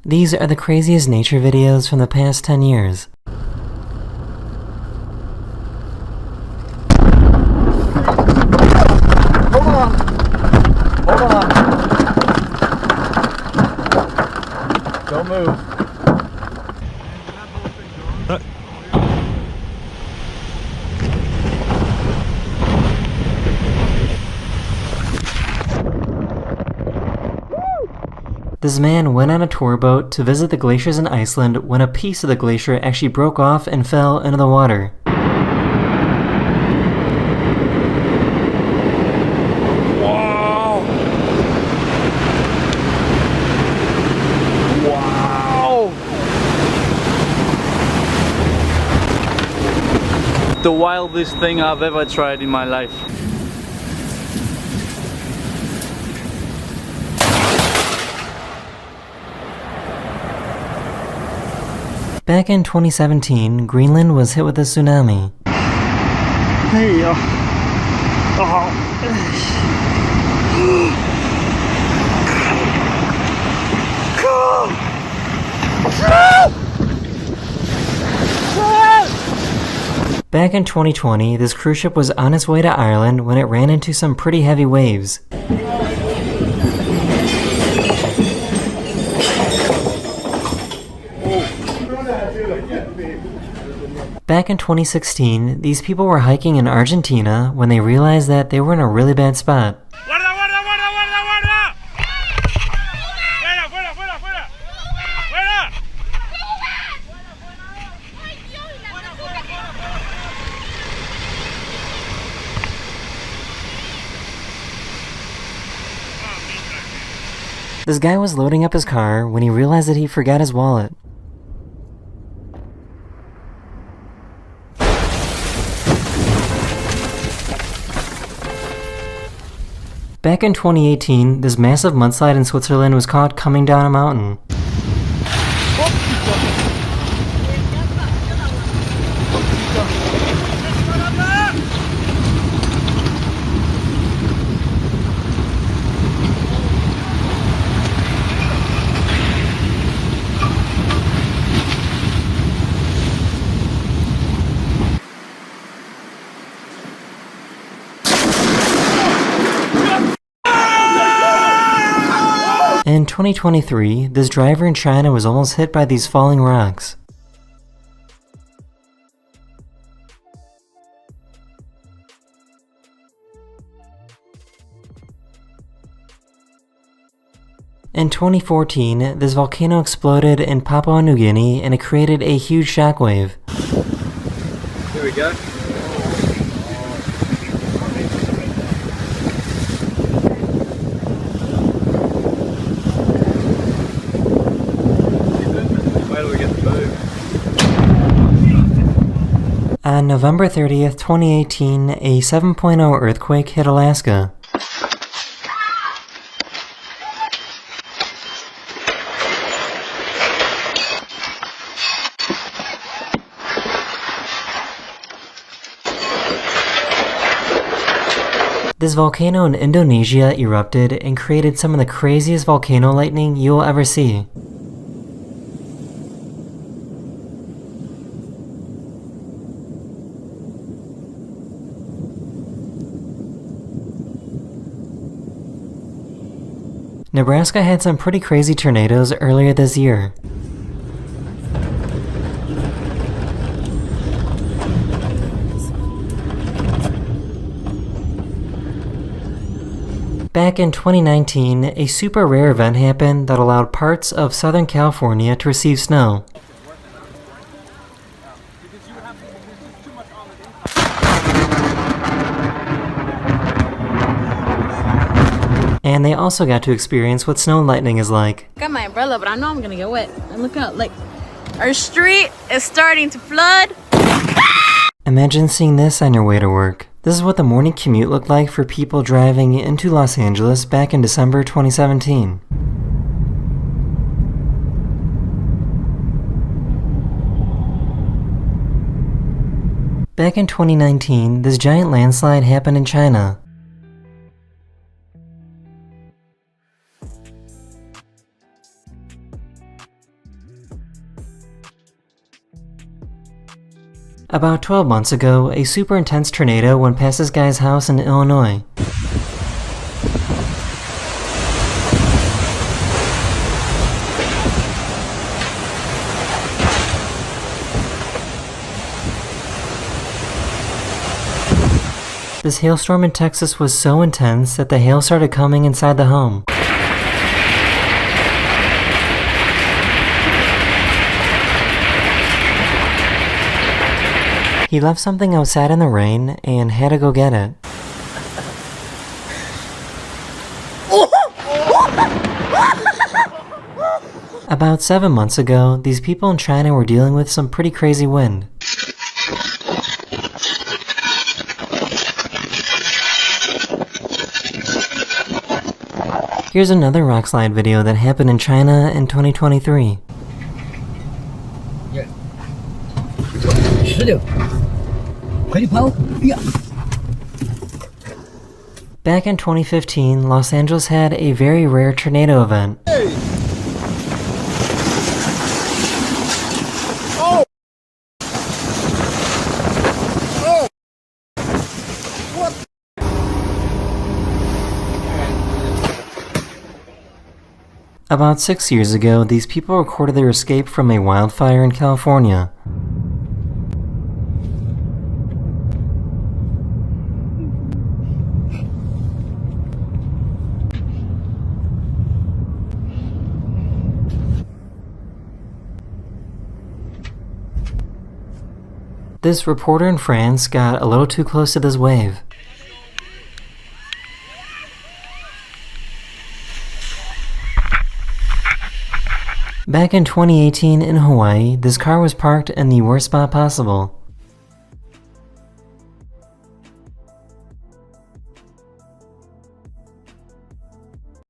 These are the craziest nature videos from the past 10 years. Hold on. Hold on. Don't move. This man went on a tour boat to visit the glaciers in Iceland when a piece of the glacier actually broke off and fell into the water. Wow. Wow. The wildest thing I've ever tried in my life. Back in 2017, Greenland was hit with a tsunami. Hey, Back in 2020, this cruise ship was on its way to Ireland when it ran into some pretty heavy waves. Back in 2016, these people were hiking in Argentina when they realized that they were in a really bad spot. ¡Guarda, guarda, guarda, guarda, guarda! ¡Fuera, fuera, fuera, fuera! ¡Fuera! This guy was loading up his car when he realized that he forgot his wallet. Back in 2018, this massive mudslide in Switzerland was caught coming down a mountain. In 2023, this driver in China was almost hit by these falling rocks. In 2014, this volcano exploded in Papua New Guinea and it created a huge shockwave. Here we go. On November 30th, 2018, a 7.0 earthquake hit Alaska. This volcano in Indonesia erupted and created some of the craziest volcano lightning you will ever see. Nebraska had some pretty crazy tornadoes earlier this year. Back in 2019, a super rare event happened that allowed parts of Southern California to receive snow. And they also got to experience what snow and lightning is like. Got my umbrella, but I know I'm gonna get wet. And look out, like, our street is starting to flood. Imagine seeing this on your way to work. This is what the morning commute looked like for people driving into Los Angeles back in December 2017. Back in 2019, this giant landslide happened in China. About 12 months ago, a super intense tornado went past this guy's house in Illinois. This hailstorm in Texas was so intense that the hail started coming inside the home. He left something outside in the rain and had to go get it. About 7 months ago, these people in China were dealing with some pretty crazy wind. Here's another rockslide video that happened in China in 2023. Back in 2015, Los Angeles had a very rare tornado event. About 6 years ago, these people recorded their escape from a wildfire in California. This reporter in France got a little too close to this wave. Back in 2018 in Hawaii, this car was parked in the worst spot possible.